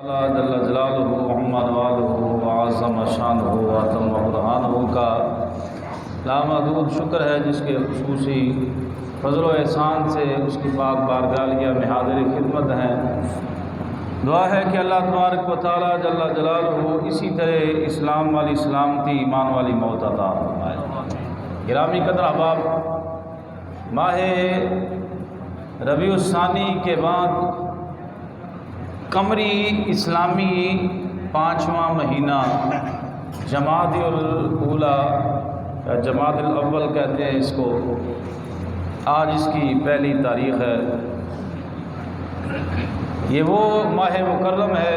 اللہ جل جلالہ عم والہ وعظم شانہ واتم برہانہ کا لامحدود شکر ہے، جس کے خصوصی فضل و احسان سے اس کی پاک بارگاہ میں حاضر خدمت ہیں۔ دعا ہے کہ اللہ تبارک و تعالی جل جلالہ اسی طرح اسلام والی سلامتی، ایمان والی موت عطا فرمائے۔ گرامی قدر احباب، ماہ ربیع الثانی کے بعد قمری اسلامی 5واں مہینہ جمادی الاولیٰ یا جمادی الاول کہتے ہیں اس کو، آج اس کی پہلی تاریخ ہے۔ یہ وہ ماہ مکرم ہے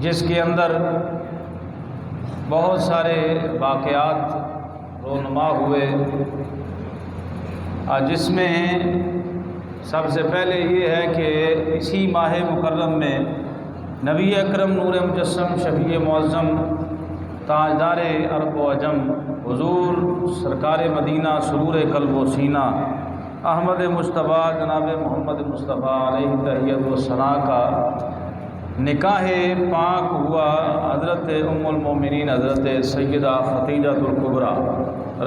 جس کے اندر بہت سارے واقعات رونما ہوئے، جس میں سب سے پہلے یہ ہے کہ اسی ماہ مکرم میں نبی اکرم نور مجسم شفیع معظم تاجدار عرب و عجم حضور سرکار مدینہ سرور قلب و سینہ احمد مصطفیٰ جناب محمد مصطفیٰ علیہ تحیت و ثناء کا نکاح پاک ہوا حضرت ام المومنین حضرت سیدہ خدیجہ الکبریٰ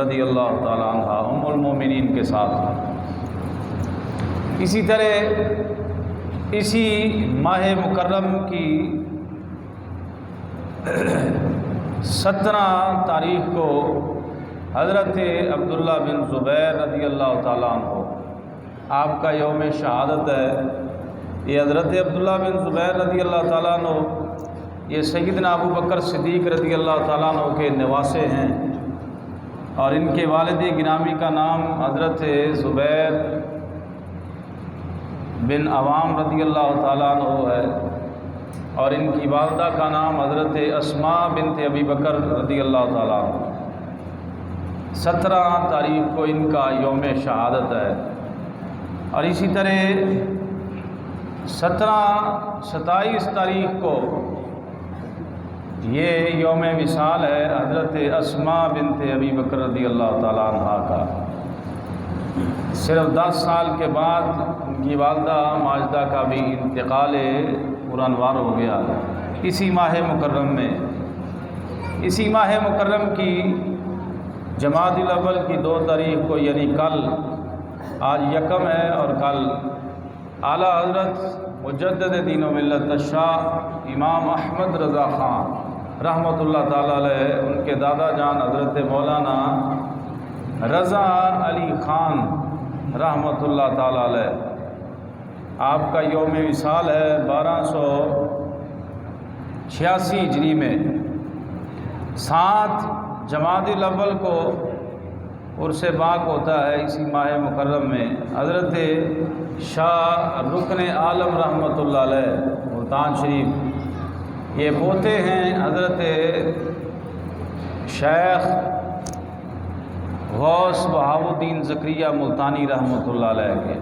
رضی اللہ تعالی عنہ ام المومنین کے ساتھ۔ اسی طرح اسی ماہ مکرم کی 17 تاریخ کو حضرت عبداللہ بن زبیر رضی اللہ تعالیٰ عنہ آپ کا یوم شہادت ہے۔ یہ حضرت عبداللہ بن زبیر رضی اللہ تعالیٰ عنہ یہ سیدنا ابو بکر صدیق رضی اللہ تعالیٰ عنہ کے نواسے ہیں، اور ان کے والد گرامی کا نام حضرت زبیر بن عوام رضی اللہ تعالیٰ عنہ ہے، اور ان کی والدہ کا نام حضرت اسماء بنت ابی بکر رضی اللہ تعالیٰ عنہ۔ 17 تاریخ کو ان کا یوم شہادت ہے، اور اسی طرح 27 تاریخ کو یہ یوم وصال ہے حضرت اسماء بنت ابی بکر رضی اللہ تعالیٰ عنہ کا۔ صرف 10 سال کے بعد ان کی والدہ ماجدہ کا بھی انتقال قرآنوار ہو گیا اسی ماہ مکرم میں۔ اسی ماہ مکرم کی جمادی الاول کی 2 تاریخ کو یعنی کل، آج یکم ہے اور کل اعلیٰ حضرت مجدد دین و ملت شاہ امام احمد رضا خان رحمۃ اللہ تعالیٰ علیہ، ان کے دادا جان حضرت مولانا رضا علی خان رحمۃ اللہ تعالیٰ علیہ، آپ کا یوم وصال ہے 1286 ہجری میں۔ 7 جمادی الاول کو عرس پاک ہوتا ہے اسی ماہ مکرم میں۔ حضرت شاہ رکن عالم رحمۃ اللہ علیہ ملتان شریف، یہ پوتے ہیں حضرت شیخ غوث بہاؤ الدین زکریہ ملتانی رحمۃ اللہ علیہ کے،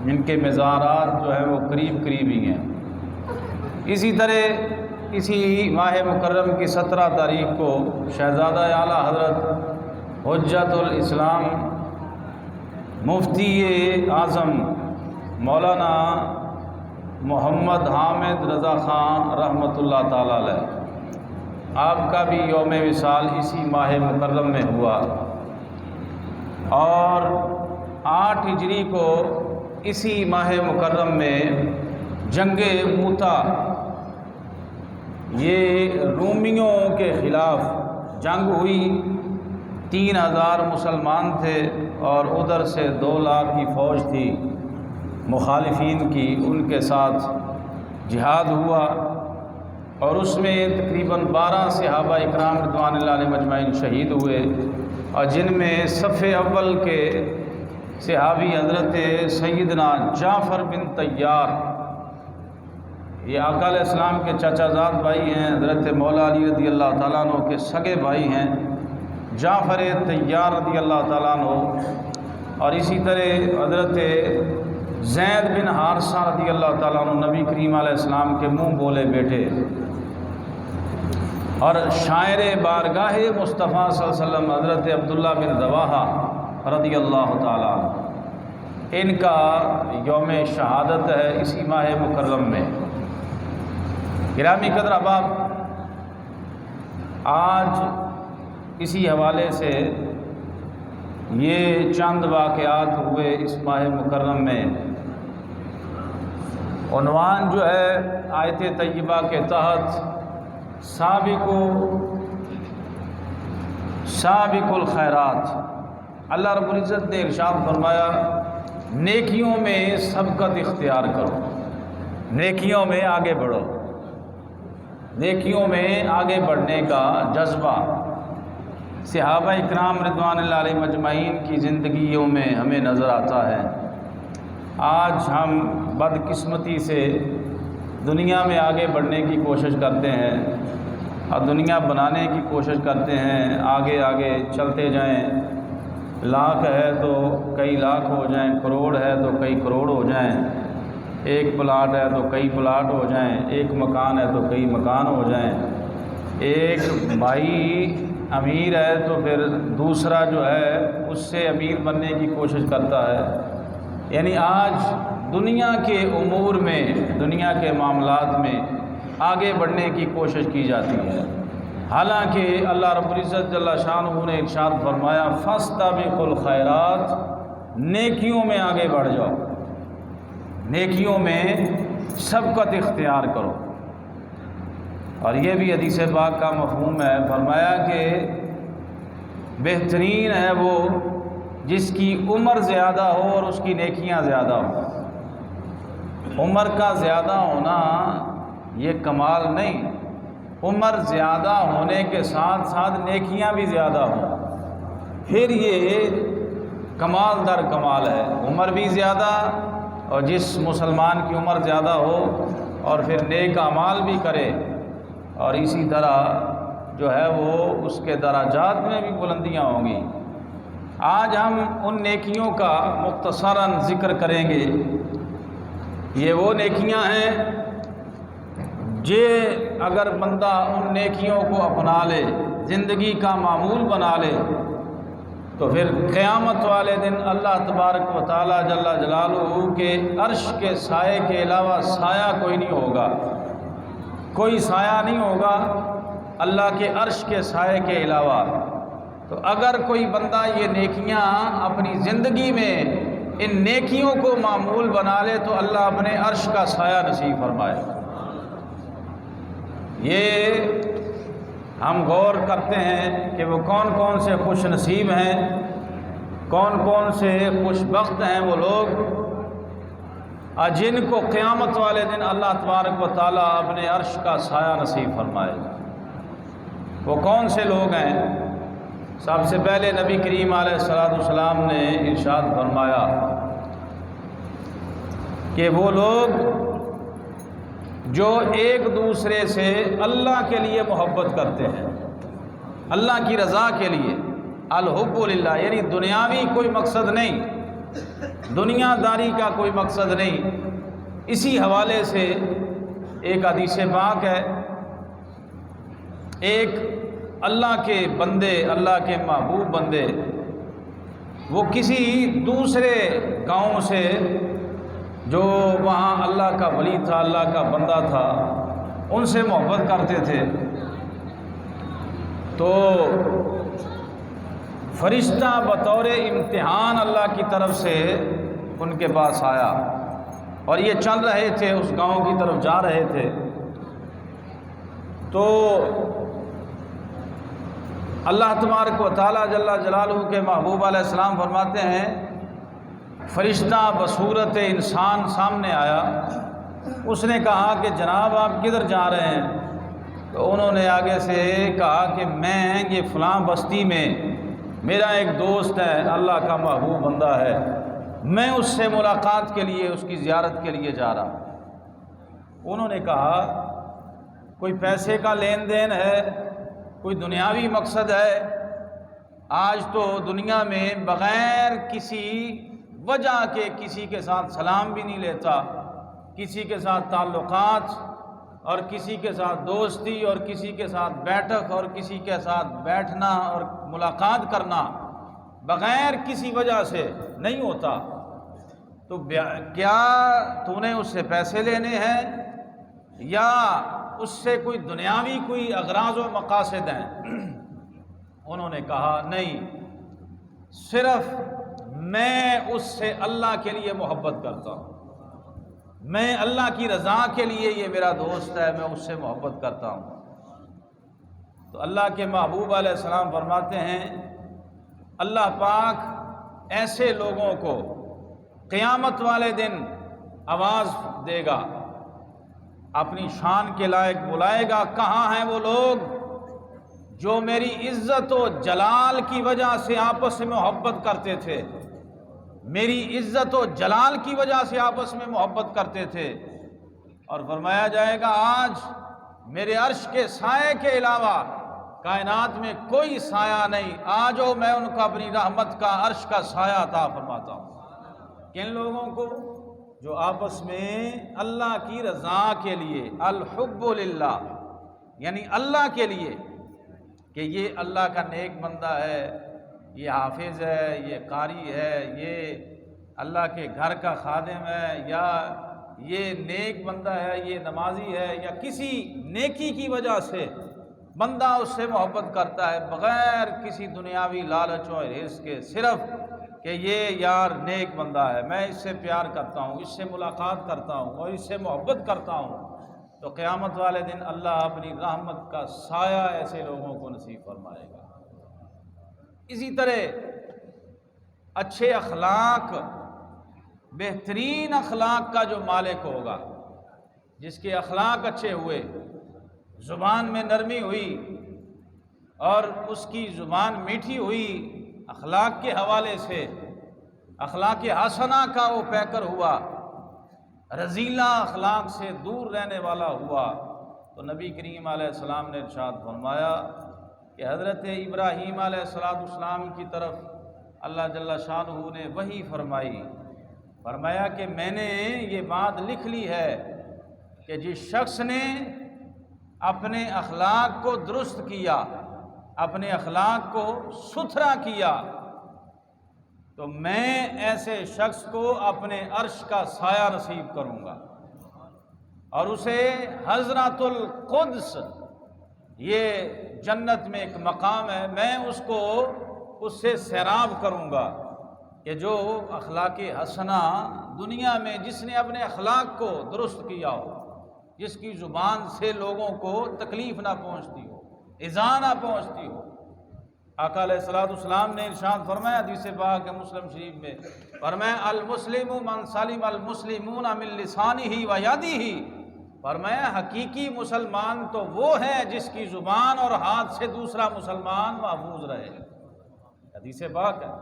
جن کے مزارات جو ہیں وہ قریب ہی ہیں۔ اسی طرح اسی ماہ مکرم کی 17 تاریخ کو شہزادہ اعلیٰ حضرت حجت الاسلام مفتی اعظم مولانا محمد حامد رضا خان رحمۃ اللہ تعالیٰ علیہ، آپ کا بھی یوم وصال اسی ماہ مکرم میں ہوا۔ اور 8 ہجری کو اسی ماہ مکرم میں جنگ موتا، یہ رومیوں کے خلاف جنگ ہوئی۔ 3000 مسلمان تھے اور ادھر سے 2 لاکھ کی فوج تھی مخالفین کی، ان کے ساتھ جہاد ہوا، اور اس میں تقریباً 12 صحابہ اکرام رضوان اللہ علیہ مجمعین شہید ہوئے، اور جن میں صف اول کے صحابی حضرت سیدنا جعفر بن طیار، یہ آقا علیہ السلام کے چچا زاد بھائی ہیں، حضرت مولا علی رضی اللہ تعالیٰ عنہ کے سگے بھائی ہیں جعفر طیار رضی اللہ تعالیٰ عنہ، اور اسی طرح حضرت زید بن حارثہ رضی اللہ تعالیٰ عنہ، نبی کریم علیہ السلام کے منہ بولے بیٹے، اور شاعر بارگاہ مصطفیٰ صلی اللہ علیہ وسلم حضرت عبداللہ بن رواحہ رضی اللہ تعالیٰ عنہ، ان کا یوم شہادت ہے اسی ماہ مکرم میں۔ گرامی قدر احباب، آج اسی حوالے سے یہ چند واقعات ہوئے اس ماہ مکرم میں، عنوان جو ہے آیت طیبہ کے تحت سابقوا الخیرات، اللہ رب العزت نے ارشاد فرمایا نیکیوں میں سبقت اختیار کرو، نیکیوں میں آگے بڑھو، نیکیوں میں آگے بڑھنے کا جذبہ صحابہ اکرام رضوان اللہ علیہ مجمعین کی زندگیوں میں ہمیں نظر آتا ہے۔ آج ہم بدقسمتی سے دنیا میں آگے بڑھنے کی کوشش کرتے ہیں اور دنیا بنانے کی کوشش کرتے ہیں، آگے آگے چلتے جائیں، لاکھ ہے تو کئی لاکھ ہو جائیں، کروڑ ہے تو کئی کروڑ ہو جائیں، ایک پلاٹ ہے تو کئی پلاٹ ہو جائیں، ایک مکان ہے تو کئی مکان ہو جائیں، ایک بھائی امیر ہے تو پھر دوسرا جو ہے اس سے امیر بننے کی کوشش کرتا ہے۔ یعنی آج دنیا کے امور میں، دنیا کے معاملات میں آگے بڑھنے کی کوشش کی جاتی ہے، حالانکہ اللہ رب العزت جل شانہ نے ارشاد فرمایا فاستبقوا الخیرات، نیکیوں میں آگے بڑھ جاؤ، نیکیوں میں سبقت اختیار کرو۔ اور یہ بھی حدیث پاک کا مفہوم ہے، فرمایا کہ بہترین ہے وہ جس کی عمر زیادہ ہو اور اس کی نیکیاں زیادہ ہوں۔ عمر کا زیادہ ہونا یہ کمال نہیں، عمر زیادہ ہونے کے ساتھ ساتھ نیکیاں بھی زیادہ ہوں، پھر یہ کمال در کمال ہے۔ عمر بھی زیادہ، اور جس مسلمان کی عمر زیادہ ہو اور پھر نیک اعمال بھی کرے، اور اسی طرح جو ہے وہ اس کے درجات میں بھی بلندیاں ہوں گی۔ آج ہم ان نیکیوں کا مختصراً ذکر کریں گے۔ یہ وہ نیکیاں ہیں اگر بندہ ان نیکیوں کو اپنا لے، زندگی کا معمول بنا لے، تو پھر قیامت والے دن اللہ تبارک و تعالی جل جلالہ کے عرش کے سائے کے علاوہ سایہ کوئی نہیں ہوگا، کوئی سایہ نہیں ہوگا اللہ کے عرش کے سائے کے علاوہ۔ تو اگر کوئی بندہ یہ نیکیاں اپنی زندگی میں ان نیکیوں کو معمول بنا لے تو اللہ اپنے عرش کا سایہ نصیب فرمائے۔ یہ ہم غور کرتے ہیں کہ وہ کون کون سے خوش نصیب ہیں، کون کون سے خوش بخت ہیں وہ لوگ جن کو قیامت والے دن اللہ تبارک و تعالیٰ اپنے عرش کا سایہ نصیب فرمائے گا۔ وہ کون سے لوگ ہیں؟ سب سے پہلے نبی کریم علیہ السلام نے ارشاد فرمایا کہ وہ لوگ جو ایک دوسرے سے اللہ کے لیے محبت کرتے ہیں، اللہ کی رضا کے لیے، الحب للہ، یعنی دنیاوی کوئی مقصد نہیں، دنیا داری کا کوئی مقصد نہیں۔ اسی حوالے سے ایک حدیث پاک ہے، ایک اللہ کے بندے، اللہ کے محبوب بندے، وہ کسی دوسرے گاؤں سے جو وہاں اللہ کا ولی تھا، اللہ کا بندہ تھا، ان سے محبت کرتے تھے، تو فرشتہ بطور امتحان اللہ کی طرف سے ان کے پاس آیا، اور یہ چل رہے تھے، اس گاؤں کی طرف جا رہے تھے، تو اللہ تبارک و تعالیٰ جل جلالہ کے محبوب علیہ السلام فرماتے ہیں فرشتہ بصورت انسان سامنے آیا، اس نے کہا کہ جناب آپ کدھر جا رہے ہیں؟ تو انہوں نے آگے سے کہا کہ میں یہ فلاں بستی میں میرا ایک دوست ہے، اللہ کا محبوب بندہ ہے، میں اس سے ملاقات کے لیے، اس کی زیارت کے لیے جا رہا ہوں۔ انہوں نے کہا کوئی پیسے کا لین دین ہے، کوئی دنیاوی مقصد ہے؟ آج تو دنیا میں بغیر کسی وجہ کے کسی کے ساتھ سلام بھی نہیں لیتا، کسی کے ساتھ تعلقات اور کسی کے ساتھ دوستی اور کسی کے ساتھ بیٹھک اور کسی کے ساتھ بیٹھنا اور ملاقات کرنا بغیر کسی وجہ سے نہیں ہوتا۔ تو کیا تو نے اس سے پیسے لینے ہیں؟ یا اس سے کوئی دنیاوی کوئی اغراض و مقاصد ہیں؟ انہوں نے کہا نہیں، صرف میں اس سے اللہ کے لیے محبت کرتا ہوں، میں اللہ کی رضا کے لیے، یہ میرا دوست ہے، میں اس سے محبت کرتا ہوں۔ تو اللہ کے محبوب علیہ السلام فرماتے ہیں اللہ پاک ایسے لوگوں کو قیامت والے دن آواز دے گا، اپنی شان کے لائق بلائے گا، کہاں ہیں وہ لوگ جو میری عزت و جلال کی وجہ سے آپس میں محبت کرتے تھے، میری عزت و جلال کی وجہ سے آپس میں محبت کرتے تھے؟ اور فرمایا جائے گا آج میرے عرش کے سائے کے علاوہ کائنات میں کوئی سایہ نہیں، آجو میں ان کو اپنی رحمت کا عرش کا سایہ عطا فرماتا ہوں۔ کن لوگوں کو؟ جو آپس میں اللہ کی رضا کے لیے، الحب للہ، یعنی اللہ کے لیے کہ یہ اللہ کا نیک بندہ ہے، یہ حافظ ہے، یہ قاری ہے، یہ اللہ کے گھر کا خادم ہے، یا یہ نیک بندہ ہے، یہ نمازی ہے، یا کسی نیکی کی وجہ سے بندہ اس سے محبت کرتا ہے بغیر کسی دنیاوی لالچ و حرص کے، صرف کہ یہ یار نیک بندہ ہے، میں اس سے پیار کرتا ہوں، اس سے ملاقات کرتا ہوں اور اس سے محبت کرتا ہوں، تو قیامت والے دن اللہ اپنی رحمت کا سایہ ایسے لوگوں کو نصیب فرمائے گا۔ اسی طرح اچھے اخلاق، بہترین اخلاق کا جو مالک ہوگا، جس کے اخلاق اچھے ہوئے، زبان میں نرمی ہوئی اور اس کی زبان میٹھی ہوئی، اخلاق کے حوالے سے اخلاق حسنہ کا وہ پیکر ہوا، رذیلہ اخلاق سے دور رہنے والا ہوا، تو نبی کریم علیہ السلام نے ارشاد فرمایا کہ حضرت ابراہیم علیہ السلام کی طرف اللہ جل شانہ نے وحی فرمایا کہ میں نے یہ بات لکھ لی ہے کہ جس شخص نے اپنے اخلاق کو درست کیا، اپنے اخلاق کو ستھرا کیا، تو میں ایسے شخص کو اپنے عرش کا سایہ نصیب کروں گا، اور اسے حضرۃ القدس، یہ جنت میں ایک مقام ہے، میں اس کو اس سے سیراب کروں گا کہ جو اخلاق حسنہ دنیا میں جس نے اپنے اخلاق کو درست کیا ہو، جس کی زبان سے لوگوں کو تکلیف نہ پہنچتی ہو، ایذا نہ پہنچتی ہو۔ آقا علیہ السلام نے ارشاد فرمایا حدیث پاک مسلم شریف میں، فرمایا المسلم من سلم المسلمون من لسانہ و یدہ، فرمایا حقیقی مسلمان تو وہ ہے جس کی زبان اور ہاتھ سے دوسرا مسلمان محفوظ رہے۔ حدیث پاک ہے،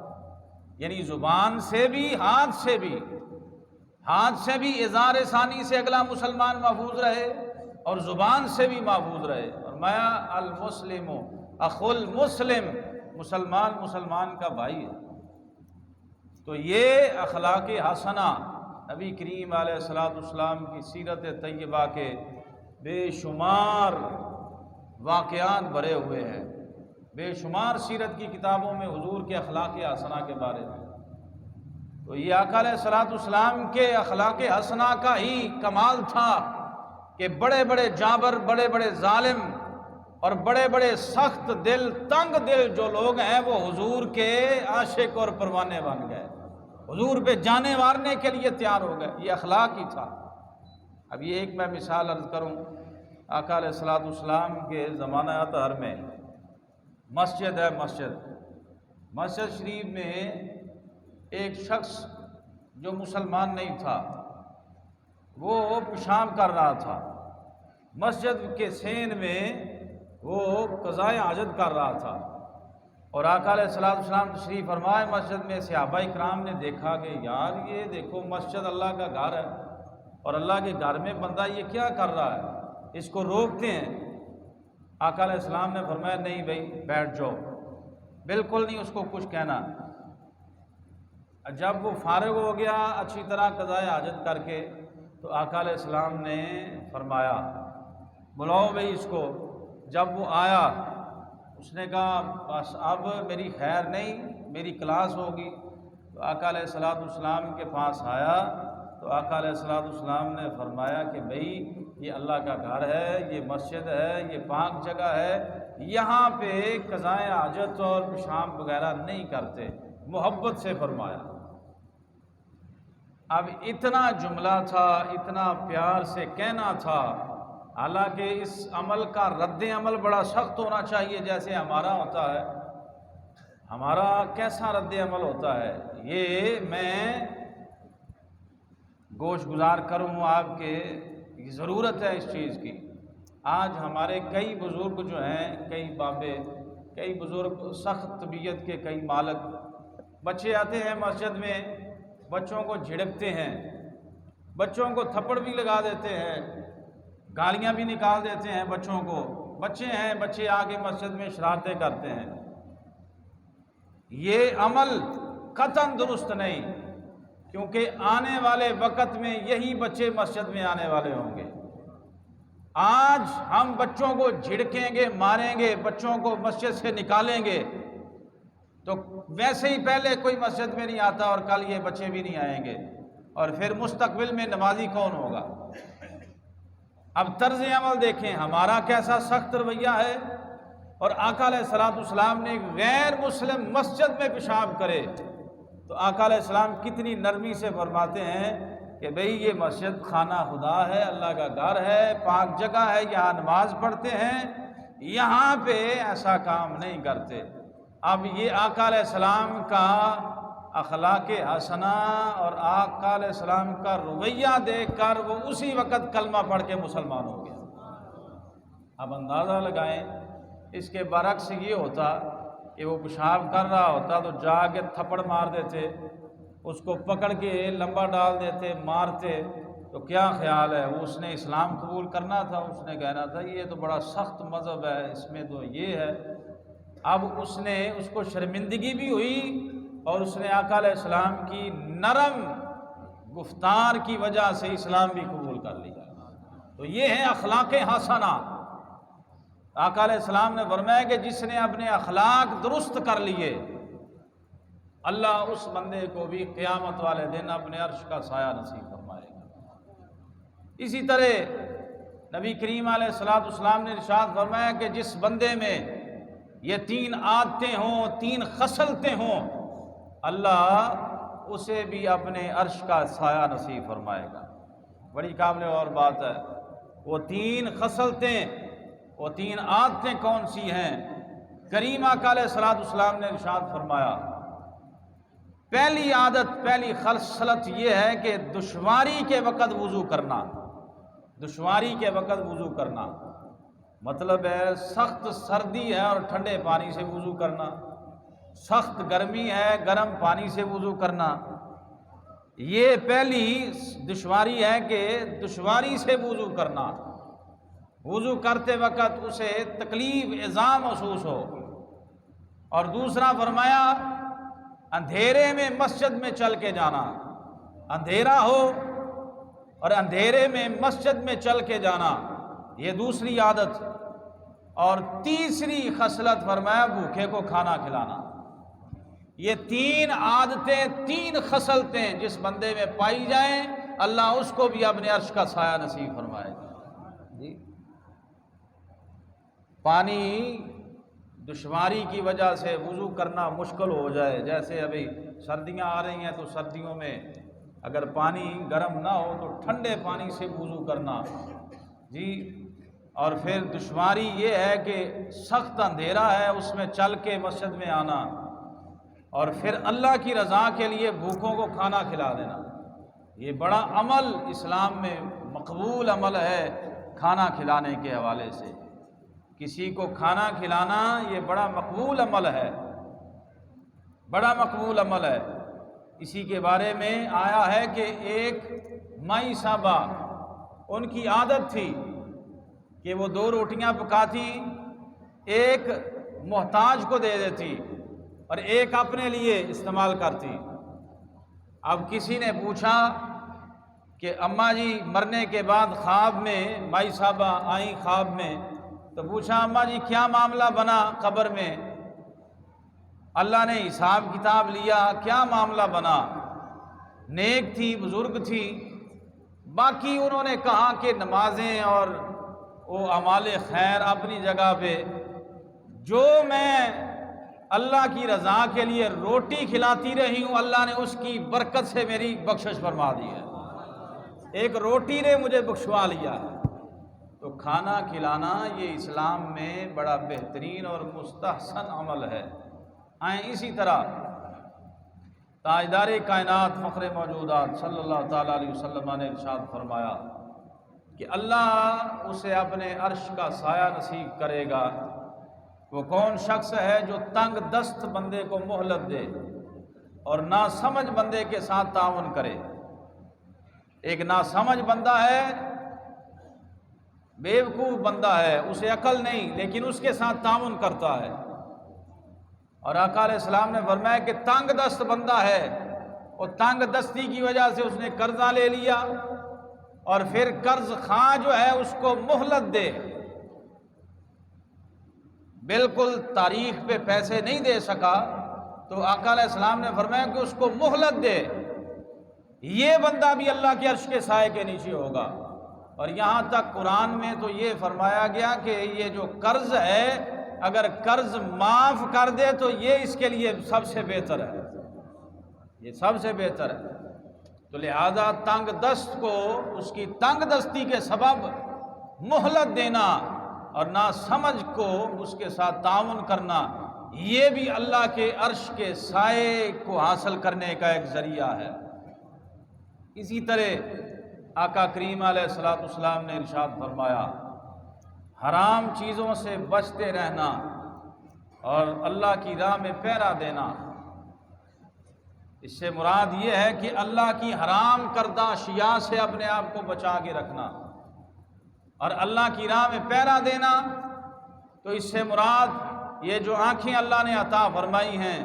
یعنی زبان سے بھی ہاتھ سے بھی اظہار ثانی سے اگلا مسلمان محفوظ رہے اور زبان سے بھی محفوظ رہے۔ فرمایا المسلم اخو المسلم، مسلمان کا بھائی ہے۔ تو یہ اخلاق حسنہ نبی کریم علیہ السلام کی سیرت طیبہ کے بے شمار واقعات بھرے ہوئے ہیں، بے شمار سیرت کی کتابوں میں حضور کے اخلاق حسنہ کے بارے میں۔ تو یہ آقا علیہ السلام کے اخلاق حسنہ کا ہی کمال تھا کہ بڑے بڑے جابر، بڑے بڑے ظالم اور بڑے بڑے سخت دل، تنگ دل جو لوگ ہیں وہ حضور کے عاشق اور پروانے بن گئے، حضور پہ جانے مارنے کے لیے تیار ہو گئے۔ یہ اخلاق ہی تھا۔ اب یہ ایک میں مثال عرض کروں، آقا علیہ السلام کے زمانہ اطہر میں مسجد ہے، مسجد شریف میں ایک شخص جو مسلمان نہیں تھا وہ پیشاب کر رہا تھا، مسجد کے سین میں وہ قضائے حاجت کر رہا تھا، اور آقا علیہ السلام تشریف فرمائے مسجد میں، صحابہ کرام نے دیکھا کہ یار یہ دیکھو مسجد اللہ کا گھر ہے اور اللہ کے گھر میں بندہ یہ کیا کر رہا ہے، اس کو روکتے ہیں۔ آقا علیہ السلام نے فرمایا نہیں بھائی بیٹھ جاؤ، بالکل نہیں اس کو کچھ کہنا۔ جب وہ فارغ ہو گیا اچھی طرح قضائے حاجت کر کے، تو آقا علیہ السلام نے فرمایا بلاؤ بھائی اس کو۔ جب وہ آیا اس نے کہا بس اب میری خیر نہیں، میری کلاس ہوگی۔ تو آقا علیہ السلام کے پاس آیا تو آقا علیہ السلام نے فرمایا کہ بھئی یہ اللہ کا گھر ہے، یہ مسجد ہے، یہ پاک جگہ ہے، یہاں پہ قضائے حاجت اور پیشاب وغیرہ نہیں کرتے، محبت سے فرمایا۔ اب اتنا جملہ تھا، اتنا پیار سے کہنا تھا، حالانکہ اس عمل کا رد عمل بڑا سخت ہونا چاہیے جیسے ہمارا ہوتا ہے۔ ہمارا کیسا رد عمل ہوتا ہے؟ یہ میں گوش گزار کروں آپ کے، ضرورت ہے اس چیز کی۔ آج ہمارے کئی بزرگ جو ہیں، کئی بابے، کئی بزرگ سخت طبیعت کے، کئی مالک، بچے آتے ہیں مسجد میں، بچوں کو جھڑکتے ہیں، بچوں کو تھپڑ بھی لگا دیتے ہیں، گالیاں بھی نکال دیتے ہیں بچوں کو۔ بچے ہیں، بچے آگے مسجد میں شرارتیں کرتے ہیں۔ یہ عمل قطعاً درست نہیں، کیونکہ آنے والے وقت میں یہی بچے مسجد میں آنے والے ہوں گے۔ آج ہم بچوں کو جھڑکیں گے، ماریں گے، بچوں کو مسجد سے نکالیں گے، تو ویسے ہی پہلے کوئی مسجد میں نہیں آتا اور کل یہ بچے بھی نہیں آئیں گے، اور پھر مستقبل میں نمازی کون ہوگا؟ اب طرز عمل دیکھیں ہمارا کیسا سخت رویہ ہے، اور آقا علیہ الصلوۃ والسلام نے غیر مسلم مسجد میں پیشاب کرے تو آقا علیہ السلام کتنی نرمی سے فرماتے ہیں کہ بھئی یہ مسجد خانہ خدا ہے، اللہ کا گھر ہے، پاک جگہ ہے، یہاں نماز پڑھتے ہیں، یہاں پہ ایسا کام نہیں کرتے۔ اب یہ آقا علیہ السلام کا اخلاق حسنہ اور آقا علیہ السلام کا رویہ دیکھ کر وہ اسی وقت کلمہ پڑھ کے مسلمان ہو گیا۔ اب اندازہ لگائیں اس کے برعکس یہ ہوتا کہ وہ پیشاب کر رہا ہوتا تو جا کے تھپڑ مار دیتے، اس کو پکڑ کے لمبا ڈال دیتے، مارتے، تو کیا خیال ہے؟ وہ اس نے اسلام قبول کرنا تھا، اس نے کہنا تھا یہ تو بڑا سخت مذہب ہے، اس میں تو یہ ہے۔ اب اس کو شرمندگی بھی ہوئی، اور اس نے آقا علیہ السلام کی نرم گفتار کی وجہ سے اسلام بھی قبول کر لیا۔ تو یہ ہے اخلاق حسنہ۔ آقا علیہ السلام نے فرمایا کہ جس نے اپنے اخلاق درست کر لیے، اللہ اس بندے کو بھی قیامت والے دن اپنے عرش کا سایہ نصیب فرمائے گا۔ اسی طرح نبی کریم علیہ الصلوۃ والسلام نے ارشاد فرمایا کہ جس بندے میں یہ 3 عادتیں ہوں، 3 خصلتیں ہوں، اللہ اسے بھی اپنے عرش کا سایہ نصیب فرمائے گا۔ بڑی قابل اور بات ہے۔ وہ 3 خصلتیں، وہ 3 عادتیں کون سی ہیں؟ کریم آقا علیہ الصلوۃ والسلام نے ارشاد فرمایا، پہلی عادت، پہلی خصلت یہ ہے کہ دشواری کے وقت وضو کرنا۔ دشواری کے وقت وضو کرنا مطلب ہے سخت سردی ہے اور ٹھنڈے پانی سے وضو کرنا، سخت گرمی ہے گرم پانی سے وضو کرنا۔ یہ پہلی دشواری ہے کہ دشواری سے وضو کرنا، وضو کرتے وقت اسے تکلیف اعضاء محسوس ہو۔ اور دوسرا فرمایا اندھیرے میں مسجد میں چل کے جانا، اندھیرا ہو اور اندھیرے میں مسجد میں چل کے جانا، یہ دوسری عادت۔ اور تیسری خصلت فرمایا بھوکے کو کھانا کھلانا۔ یہ 3 عادتیں، 3 خصلتیں جس بندے میں پائی جائیں، اللہ اس کو بھی اپنے عرش کا سایہ نصیب فرمائے گا۔ جی پانی دشواری کی وجہ سے وضو کرنا مشکل ہو جائے، جیسے ابھی سردیاں آ رہی ہیں تو سردیوں میں اگر پانی گرم نہ ہو تو ٹھنڈے پانی سے وضو کرنا۔ جی اور پھر دشواری یہ ہے کہ سخت اندھیرا ہے، اس میں چل کے مسجد میں آنا، اور پھر اللہ کی رضا کے لیے بھوکوں کو کھانا کھلا دینا۔ یہ بڑا عمل اسلام میں مقبول عمل ہے، کھانا کھلانے کے حوالے سے کسی کو کھانا کھلانا یہ بڑا مقبول عمل ہے، بڑا مقبول عمل ہے۔ اسی کے بارے میں آیا ہے کہ ایک مائی صاحبہ، ان کی عادت تھی کہ وہ 2 روٹیاں پکاتی، ایک محتاج کو دے دیتی اور ایک اپنے لیے استعمال کرتی۔ اب کسی نے پوچھا کہ اماں جی مرنے کے بعد خواب میں، مائی صاحبہ آئیں خواب میں، تو پوچھا اماں جی کیا معاملہ بنا قبر میں؟ اللہ نے حساب کتاب لیا، کیا معاملہ بنا؟ نیک تھی، بزرگ تھی، باقی انہوں نے کہا کہ نمازیں اور وہ اعمال خیر اپنی جگہ پہ، جو میں اللہ کی رضا کے لیے روٹی کھلاتی رہی ہوں، اللہ نے اس کی برکت سے میری بخشش فرما دی ہے، ایک روٹی نے مجھے بخشوا لیا ہے۔ تو کھانا کھلانا یہ اسلام میں بڑا بہترین اور مستحسن عمل ہے۔ اسی طرح تاجدار کائنات فخر موجودات صلی اللہ تعالیٰ علیہ وسلم نے ارشاد فرمایا کہ اللہ اسے اپنے عرش کا سایہ نصیب کرے گا۔ وہ کون شخص ہے جو تنگ دست بندے کو مہلت دے اور ناسمجھ بندے کے ساتھ تعاون کرے۔ ایک ناسمجھ بندہ ہے، بیوقوف بندہ ہے، اسے عقل نہیں، لیکن اس کے ساتھ تعاون کرتا ہے۔ اور آقا علیہ السلام نے فرمایا کہ تنگ دست بندہ ہے، اور تنگ دستی کی وجہ سے اس نے قرضہ لے لیا، اور پھر قرض خواہ جو ہے اس کو مہلت دے، بالکل تاریخ پہ پیسے نہیں دے سکا، تو آقا علیہ السلام نے فرمایا کہ اس کو مہلت دے، یہ بندہ بھی اللہ کے عرش کے سائے کے نیچے ہوگا۔ اور یہاں تک قرآن میں تو یہ فرمایا گیا کہ یہ جو قرض ہے، اگر قرض معاف کر دے تو یہ اس کے لیے سب سے بہتر ہے، یہ سب سے بہتر ہے۔ تو لہذا تنگ دست کو اس کی تنگ دستی کے سبب مہلت دینا اور ناسمجھ کو اس کے ساتھ تعاون کرنا، یہ بھی اللہ کے عرش کے سائے کو حاصل کرنے کا ایک ذریعہ ہے۔ اسی طرح آقا کریم علیہ الصلوۃ والسلام نے ارشاد فرمایا، حرام چیزوں سے بچتے رہنا اور اللہ کی راہ میں پہرا دینا۔ اس سے مراد یہ ہے کہ اللہ کی حرام کردہ اشیاء سے اپنے آپ کو بچا کے رکھنا، اور اللہ کی راہ میں پہرا دینا، تو اس سے مراد یہ جو آنکھیں اللہ نے عطا فرمائی ہیں،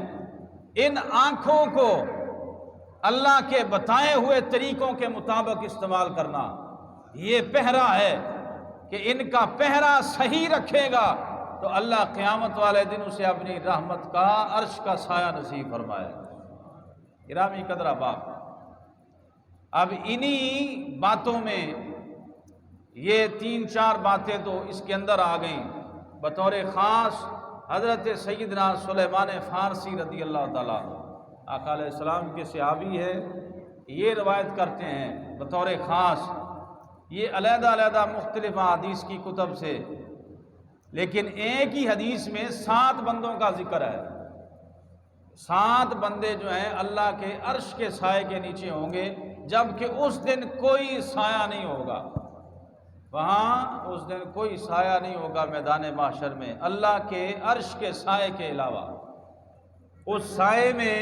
ان آنکھوں کو اللہ کے بتائے ہوئے طریقوں کے مطابق استعمال کرنا، یہ پہرا ہے کہ ان کا پہرا صحیح رکھے گا تو اللہ قیامت والے دن اسے اپنی رحمت کا عرش کا سایہ نصیب فرمائے گا۔ گرامی قدر احباب، اب انہی باتوں میں یہ 3-4 باتیں تو اس کے اندر آ گئیں۔ بطور خاص حضرت سیدنا سلیمان فارسی رضی اللہ تعالیٰ آقا علیہ السلام کے صحابی ہے، یہ روایت کرتے ہیں بطور خاص، یہ علیحدہ علیحدہ مختلف حدیث کی کتب سے، لیکن ایک ہی حدیث میں 7 بندوں کا ذکر ہے۔ 7 بندے جو ہیں اللہ کے عرش کے سائے کے نیچے ہوں گے، جبکہ اس دن کوئی سایہ نہیں ہوگا، وہاں اس دن کوئی سایہ نہیں ہوگا میدان محشر میں اللہ کے عرش کے سائے کے علاوہ۔ اس سائے میں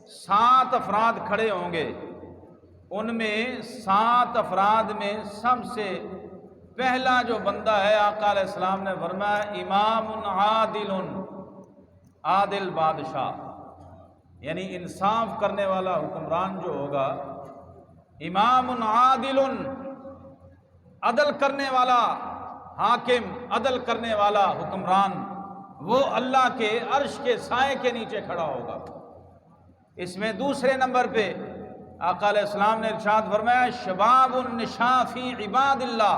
7 افراد کھڑے ہوں گے، ان میں 7 افراد میں سب سے پہلا جو بندہ ہے، آقا علیہ السلام نے فرمایا امام عادل، عادل بادشاہ، یعنی انصاف کرنے والا حکمران جو ہوگا، امام عادل، عدل کرنے والا حاکم، عدل کرنے والا حکمران، وہ اللہ کے عرش کے سائے کے نیچے کھڑا ہوگا۔ اس میں دوسرے نمبر پہ آقا علیہ السلام نے ارشاد فرمایا شباب النشا فی عباد اللہ،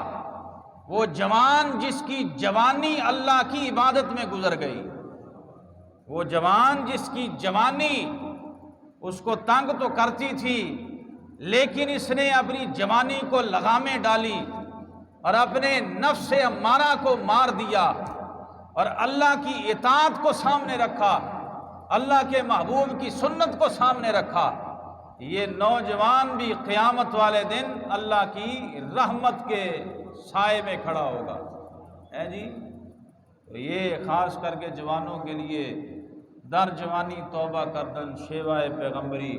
وہ جوان جس کی جوانی اللہ کی عبادت میں گزر گئی، وہ جوان جس کی جوانی اس کو تنگ تو کرتی تھی، لیکن اس نے اپنی جوانی کو لگامیں ڈالی اور اپنے نفس امارہ کو مار دیا اور اللہ کی اطاعت کو سامنے رکھا، اللہ کے محبوب کی سنت کو سامنے رکھا، یہ نوجوان بھی قیامت والے دن اللہ کی رحمت کے سائے میں کھڑا ہوگا۔ جی تو یہ خاص کر کے جوانوں کے لیے در جوانی توبہ کردن شیوائے پیغمبری،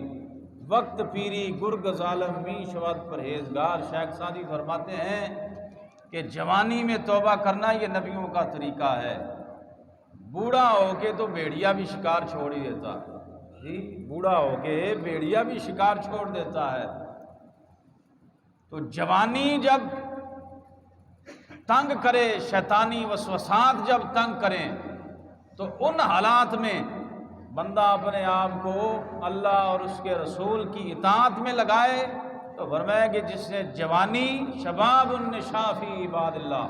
وقت پیری گرگ ظالم می شود پرہیزگار۔ شیخ سعدی فرماتے ہیں کہ جوانی میں توبہ کرنا یہ نبیوں کا طریقہ ہے، بوڑھا ہو کے تو بھیڑیا بھی شکار چھوڑ ہی دیتا ہے، جی بوڑھا ہو کے بھیڑیا بھی شکار چھوڑ دیتا ہے۔ تو جوانی جب تنگ کرے، شیطانی وسوسات جب تنگ کریں، تو ان حالات میں بندہ اپنے آپ کو اللہ اور اس کے رسول کی اطاعت میں لگائے تو فرمایا کہ جس نے جوانی شباب النشاء فی عباد اللہ،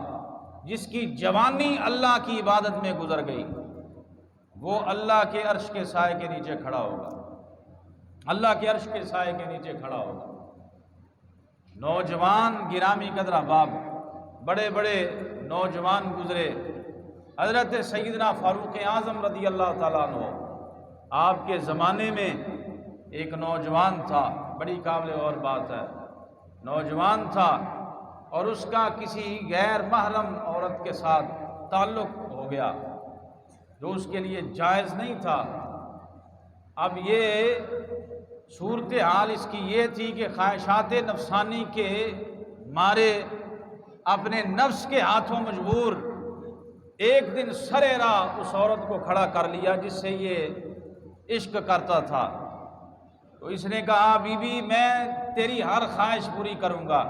جس کی جوانی اللہ کی عبادت میں گزر گئی، وہ اللہ کے عرش کے سائے کے نیچے کھڑا ہوگا، اللہ کے عرش کے سائے کے نیچے کھڑا ہوگا۔ نوجوان گرامی قدر احباب، بڑے بڑے نوجوان گزرے۔ حضرت سیدنا فاروق اعظم رضی اللہ تعالیٰ عنہ، آپ کے زمانے میں ایک نوجوان تھا، بڑی قابل اور بات ہے، نوجوان تھا اور اس کا کسی غیر محرم عورت کے ساتھ تعلق ہو گیا جو اس کے لیے جائز نہیں تھا۔ اب یہ صورتحال اس کی یہ تھی کہ خواہشات نفسانی کے مارے اپنے نفس کے ہاتھوں مجبور ایک دن سرے راہ اس عورت کو کھڑا کر لیا جس سے یہ عشق کرتا تھا۔ تو اس نے کہا بی بی میں تیری ہر خواہش پوری کروں گا،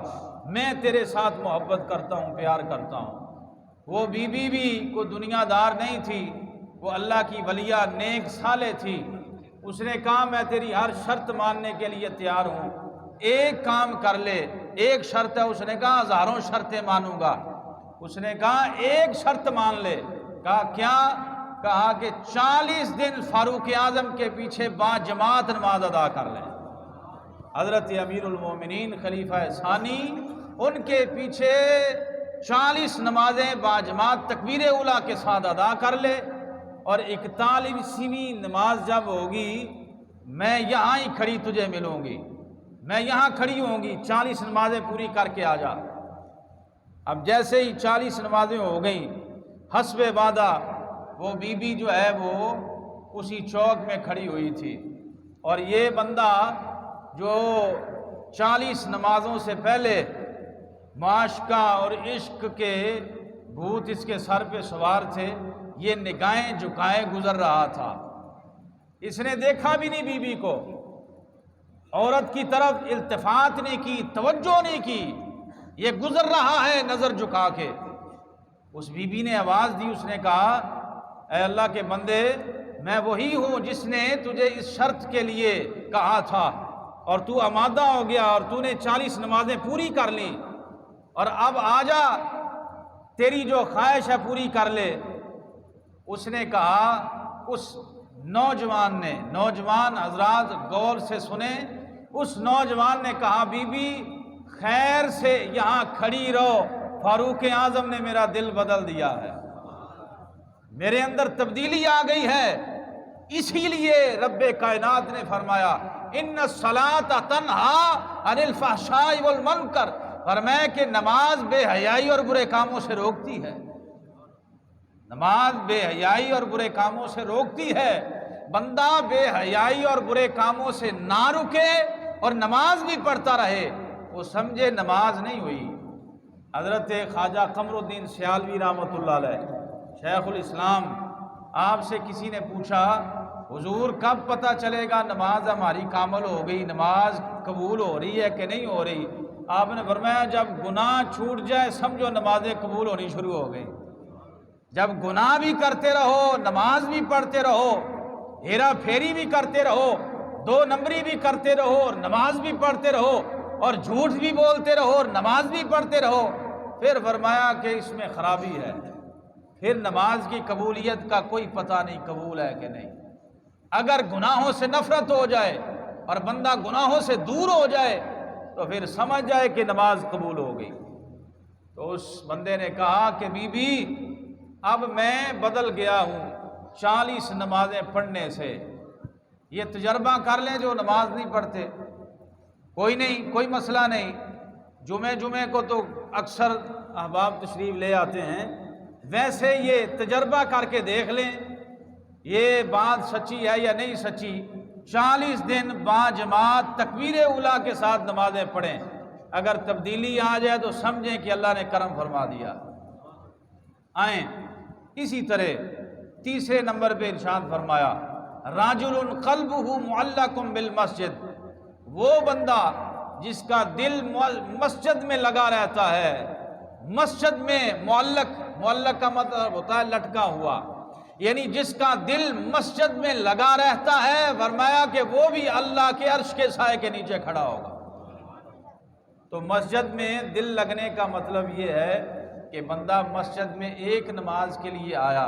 میں تیرے ساتھ محبت کرتا ہوں، پیار کرتا ہوں۔ وہ بی بی بھی کوئی دنیا دار نہیں تھی، وہ اللہ کی ولیہ نیک صالح تھی۔ اس نے کہا میں تیری ہر شرط ماننے کے لیے تیار ہوں، ایک کام کر لے، ایک شرط ہے۔ اس نے کہا ہزاروں شرطیں مانوں گا۔ اس نے کہا ایک شرط مان لے۔ کہا کیا؟ کہا کہ 40 دن فاروق اعظم کے پیچھے با جماعت نماز ادا کر لیں۔ حضرت امیر المومنین خلیفہ ثانی ان کے پیچھے 40 نمازیں با جماعت تکبیر اولیٰ کے ساتھ ادا کر لے، اور 41ویں نماز جب ہوگی میں یہاں ہی کھڑی تجھے ملوں گی، میں یہاں کھڑی ہوں گی، 40 نمازیں پوری کر کے آ جا۔ اب جیسے ہی 40 نمازیں ہو گئیں، حسب وعدہ وہ بی بی جو ہے وہ اسی چوک میں کھڑی ہوئی تھی، اور یہ بندہ جو 40 نمازوں سے پہلے معاشقہ اور عشق کے بھوت اس کے سر پہ سوار تھے، یہ نگاہیں جھکائے گزر رہا تھا۔ اس نے دیکھا بھی نہیں بی بی کو، عورت کی طرف التفات نہیں کی، توجہ نہیں کی، یہ گزر رہا ہے نظر جھکا کے۔ اس بی بی نے آواز دی، اس نے کہا اے اللہ کے بندے، میں وہی ہوں جس نے تجھے اس شرط کے لیے کہا تھا، اور تو آمادہ ہو گیا اور تو نے 40 نمازیں پوری کر لی، اور اب آ جا تیری جو خواہش ہے پوری کر لے۔ اس نے کہا، اس نوجوان نے، نوجوان حضرات غور سے سنیں، اس نوجوان نے کہا بی بی خیر سے یہاں کھڑی رہو، فاروق اعظم نے میرا دل بدل دیا ہے، میرے اندر تبدیلی آ گئی ہے، اسی لیے رب کائنات نے فرمایا ان الصلاۃ تنہا عن الفحشاء والمنکر، فرمایا کہ نماز بے حیائی اور برے کاموں سے روکتی ہے، نماز بے حیائی اور برے کاموں سے روکتی ہے۔ بندہ بے حیائی اور برے کاموں سے نہ رکے اور نماز بھی پڑھتا رہے، وہ سمجھے نماز نہیں ہوئی۔ حضرت خواجہ قمر الدین سیالوی رحمۃ اللہ علیہ شیخ الاسلام، آپ سے کسی نے پوچھا حضور کب پتہ چلے گا نماز ہماری کامل ہو گئی، نماز قبول ہو رہی ہے کہ نہیں ہو رہی؟ آپ نے فرمایا جب گناہ چھوٹ جائے سمجھو نمازیں قبول ہونی شروع ہو گئی۔ جب گناہ بھی کرتے رہو، نماز بھی پڑھتے رہو، ہیرا پھیری بھی کرتے رہو، 2 نمبری بھی کرتے رہو اور نماز بھی پڑھتے رہو، اور جھوٹ بھی بولتے رہو اور نماز بھی پڑھتے رہو، پھر فرمایا کہ اس میں خرابی ہے، پھر نماز کی قبولیت کا کوئی پتہ نہیں قبول ہے کہ نہیں۔ اگر گناہوں سے نفرت ہو جائے اور بندہ گناہوں سے دور ہو جائے تو پھر سمجھ جائے کہ نماز قبول ہو گئی۔ تو اس بندے نے کہا کہ بی بی اب میں بدل گیا ہوں 40 نمازیں پڑھنے سے، یہ تجربہ کر لیں جو نماز نہیں پڑھتے، کوئی نہیں، کوئی مسئلہ نہیں، جمعے کو تو اکثر احباب تشریف لے آتے ہیں، ویسے یہ تجربہ کر کے دیکھ لیں یہ بات سچی ہے یا نہیں سچی۔ 40 دن با جماعت تکبیر اولیٰ کے ساتھ نمازیں پڑھیں، اگر تبدیلی آ جائے تو سمجھیں کہ اللہ نے کرم فرما دیا۔ آئیں اسی طرح تیسرے نمبر پہ ارشاد فرمایا راجل قلبہ معلق بالمسجد، وہ بندہ جس کا دل مسجد میں لگا رہتا ہے، مسجد میں معلق کا مطلب ہوتا ہے لٹکا ہوا، یعنی جس کا دل مسجد میں لگا رہتا ہے، فرمایا کہ وہ بھی اللہ کے عرش کے سائے کے نیچے کھڑا ہوگا۔ تو مسجد میں دل لگنے کا مطلب یہ ہے کہ بندہ مسجد میں ایک نماز کے لیے آیا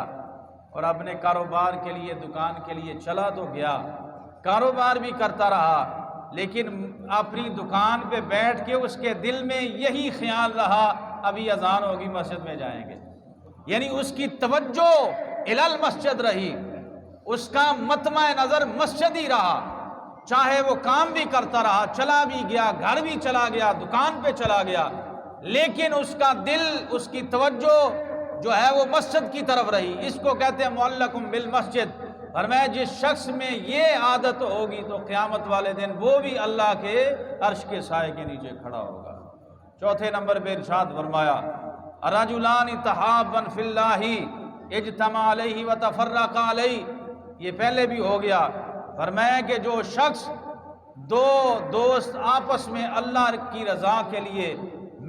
اور اپنے کاروبار کے لیے دکان کے لیے چلا تو گیا، کاروبار بھی کرتا رہا، لیکن اپنی دکان پہ بیٹھ کے اس کے دل میں یہی خیال رہا ابھی اذان ہوگی مسجد میں جائیں گے، یعنی اس کی توجہ الی المسجد رہی، اس کا مطمع نظر مسجد ہی رہا، چاہے وہ کام بھی کرتا رہا، چلا بھی گیا، گھر بھی چلا گیا، دکان پہ چلا گیا، لیکن اس کا دل، اس کی توجہ جو ہے وہ مسجد کی طرف رہی۔ اس کو کہتے ہیں معلقم بالمسجد۔ فرمایا جس شخص میں یہ عادت ہوگی تو قیامت والے دن وہ بھی اللہ کے عرش کے سائے کے نیچے کھڑا ہوگا۔ چوتھے نمبر پہ ارشاد فرمایا رجلان تحابا فی اللہ اجتمع علیہ وتفرقا علیہ، یہ پہلے بھی ہو گیا۔ فرمایا کہ جو شخص دو دوست آپس میں اللہ کی رضا کے لیے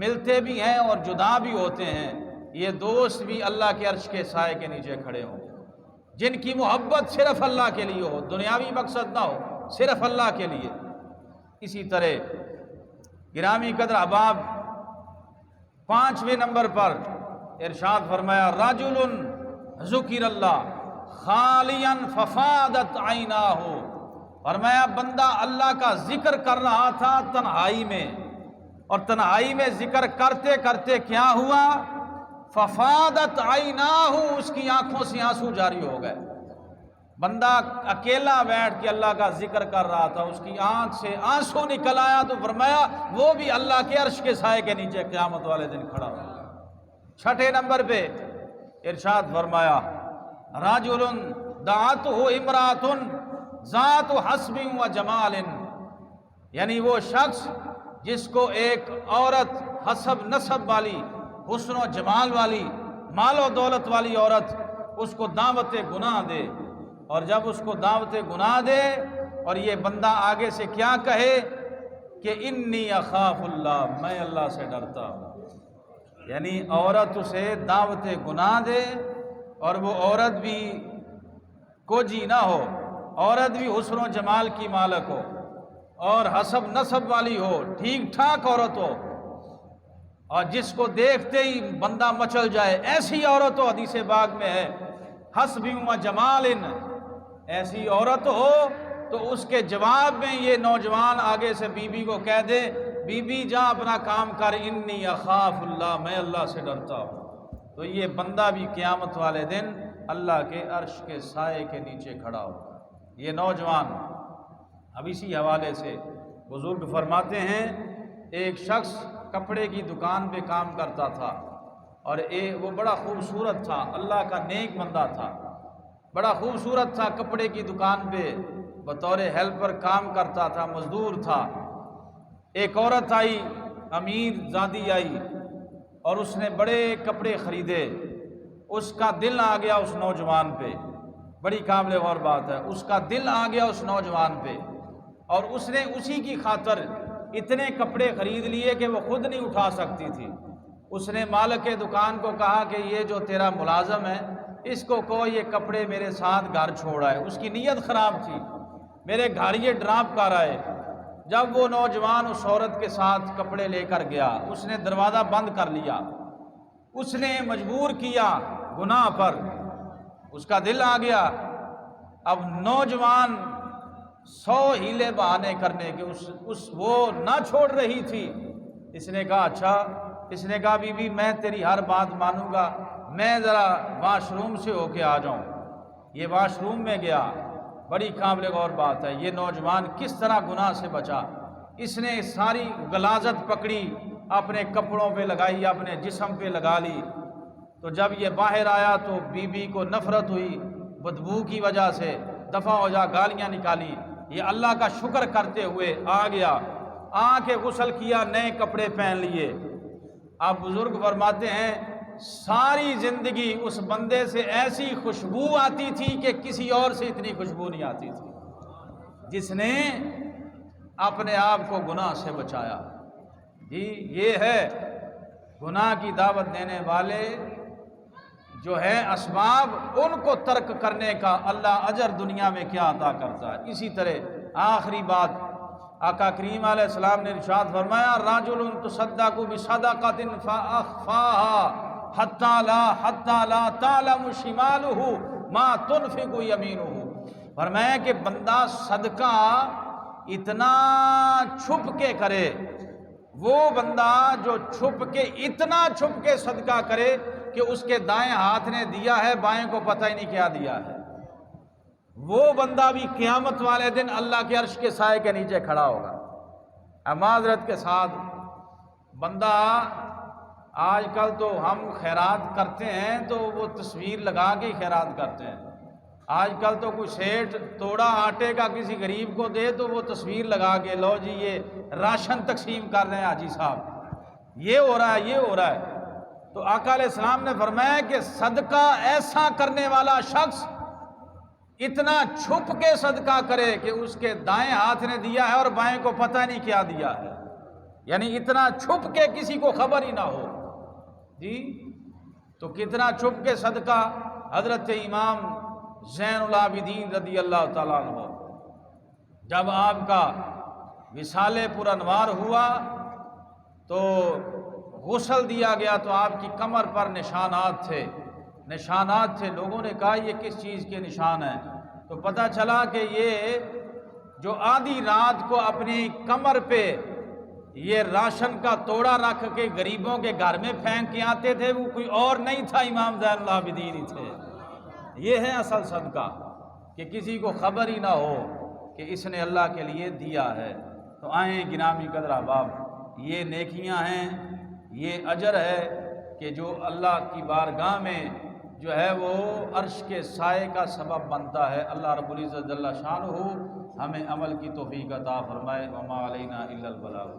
ملتے بھی ہیں اور جدا بھی ہوتے ہیں، یہ دوست بھی اللہ کے عرش کے سائے کے نیچے کھڑے ہوں، جن کی محبت صرف اللہ کے لیے ہو، دنیاوی مقصد نہ ہو، صرف اللہ کے لیے۔ اسی طرح گرامی قدر احباب 5ویں نمبر پر ارشاد فرمایا رجل ذکر اللہ خالیا ففادت عیناہ، فرمایا بندہ اللہ کا ذکر کر رہا تھا تنہائی میں، اور تنہائی میں ذکر کرتے کرتے کیا ہوا؟ ففادت عیناہ، اس کی آنکھوں سے آنسو جاری ہو گئے۔ بندہ اکیلا بیٹھ کے اللہ کا ذکر کر رہا تھا، اس کی آنکھ سے آنسو نکل آیا، تو فرمایا وہ بھی اللہ کے عرش کے سائے کے نیچے قیامت والے دن کھڑا ہوگا۔ 6 نمبر پہ ارشاد فرمایا رجل دعتہ امرأۃ ذات حسب و جمال، یعنی وہ شخص جس کو ایک عورت حسب نسب والی، حسن و جمال والی، مال و دولت والی عورت اس کو دعوت گناہ دے، اور جب اس کو دعوت گناہ دے اور یہ بندہ آگے سے کیا کہے کہ انی اخاف اللہ، میں اللہ سے ڈرتا ہوں، یعنی عورت اسے دعوت گناہ دے اور وہ عورت بھی کوجی نہ ہو، عورت بھی حسن و جمال کی مالک ہو اور حسب نسب والی ہو، ٹھیک ٹھاک عورت ہو، اور جس کو دیکھتے ہی بندہ مچل جائے، ایسی عورت ہو، حدیث پاک میں ہے حسب و جمال، ایسی عورت ہو تو اس کے جواب میں یہ نوجوان آگے سے بی بی کو کہہ دے بی بی جا اپنا کام کر، انی اخاف اللہ، میں اللہ سے ڈرتا ہوں، تو یہ بندہ بھی قیامت والے دن اللہ کے عرش کے سائے کے نیچے کھڑا ہوگا۔ یہ نوجوان، اب اسی حوالے سے بزرگ فرماتے ہیں ایک شخص کپڑے کی دکان پہ کام کرتا تھا، اور وہ بڑا خوبصورت تھا، اللہ کا نیک بندہ تھا، بڑا خوبصورت تھا، کپڑے کی دکان پہ بطور ہیلپر کام کرتا تھا، مزدور تھا۔ ایک عورت آئی، امیر زادی آئی، اور اس نے بڑے کپڑے خریدے، اس کا دل آ گیا اس نوجوان پہ، بڑی قابل غور بات ہے، اس کا دل آ گیا اس نوجوان پہ، اور اس نے اسی کی خاطر اتنے کپڑے خرید لیے کہ وہ خود نہیں اٹھا سکتی تھی۔ اس نے مالک دکان کو کہا کہ یہ جو تیرا ملازم ہے اس کو کہو یہ کپڑے میرے ساتھ گھر چھوڑ آئے، اس کی نیت خراب تھی، میرے گھر یہ ڈراپ کر آئے۔ جب وہ نوجوان اس عورت کے ساتھ کپڑے لے کر گیا، اس نے دروازہ بند کر لیا، اس نے مجبور کیا گناہ پر، اس کا دل آ گیا۔ اب نوجوان 100 ہیلے بہانے کرنے کے وہ نہ چھوڑ رہی تھی۔ اس نے کہا اچھا، اس نے کہا بی بی میں تیری ہر بات مانوں گا، میں ذرا واش روم سے ہو کے آ جاؤں۔ یہ واش روم میں گیا، بڑی قابل غور بات ہے، یہ نوجوان کس طرح گناہ سے بچا۔ اس نے ساری غلاظت پکڑی، اپنے کپڑوں پہ لگائی، اپنے جسم پہ لگا لی، تو جب یہ باہر آیا تو بی بی کو نفرت ہوئی بدبو کی وجہ سے، دفع ہو جا، گالیاں نکالی۔ یہ اللہ کا شکر کرتے ہوئے آ گیا، آ کے غسل کیا، نئے کپڑے پہن لیے۔ اب بزرگ فرماتے ہیں ساری زندگی اس بندے سے ایسی خوشبو آتی تھی کہ کسی اور سے اتنی خوشبو نہیں آتی تھی، جس نے اپنے آپ کو گناہ سے بچایا۔ جی یہ ہے گناہ کی دعوت دینے والے جو ہے اسباب، ان کو ترک کرنے کا اللہ اجر دنیا میں کیا عطا کرتا ہے۔ اسی طرح آخری بات آقا کریم علیہ السلام نے ارشاد فرمایا رجل تصدق بصدقۃ فاخفاها حتی لا تعلم شمالہ ما تنفق یمینہ، فرمایا کہ بندہ صدقہ اتنا چھپ کے کرے، وہ بندہ جو اتنا چھپ کے صدقہ کرے کہ اس کے دائیں ہاتھ نے دیا ہے بائیں کو پتہ ہی نہیں کیا دیا ہے، وہ بندہ بھی قیامت والے دن اللہ کے عرش کے سائے کے نیچے کھڑا ہوگا۔ معذرت کے ساتھ بندہ آج کل تو ہم خیرات کرتے ہیں تو وہ تصویر لگا کے ہی خیرات کرتے ہیں، آج کل تو کوئی سیٹ توڑا آٹے کا کسی غریب کو دے تو وہ تصویر لگا کے لو جی یہ راشن تقسیم کر رہے ہیں حاجی صاحب، یہ ہو رہا ہے یہ ہو رہا ہے۔ تو آقا علیہ السلام نے فرمایا کہ صدقہ ایسا کرنے والا شخص اتنا چھپ کے صدقہ کرے کہ اس کے دائیں ہاتھ نے دیا ہے اور بائیں کو پتہ نہیں کیا دیا ہے، یعنی اتنا چھپ کے کسی کو خبر ہی نہ ہو جی۔ تو کتنا چھپ کے صدقہ، حضرت امام زین العابدین رضی اللہ تعالیٰ عنہ جب آپ کا وصال پرانوار ہوا تو غسل دیا گیا تو آپ کی کمر پر نشانات تھے، لوگوں نے کہا یہ کس چیز کے نشان ہیں؟ تو پتہ چلا کہ یہ جو آدھی رات کو اپنی کمر پہ یہ راشن کا توڑا رکھ کے غریبوں کے گھر میں پھینک کے آتے تھے، وہ کوئی اور نہیں تھا، امام زین العابدین ہی تھے۔ یہ ہے اصل صدقہ کہ کسی کو خبر ہی نہ ہو کہ اس نے اللہ کے لیے دیا ہے۔ تو آئیں گرامی قدر احباب، یہ نیکیاں ہیں، یہ اجر ہے کہ جو اللہ کی بارگاہ میں جو ہے وہ عرش کے سائے کا سبب بنتا ہے۔ اللہ رب العزت جل شانہ ہمیں عمل کی توفیق عطا فرمائے۔ وما علینا الا البلاغ۔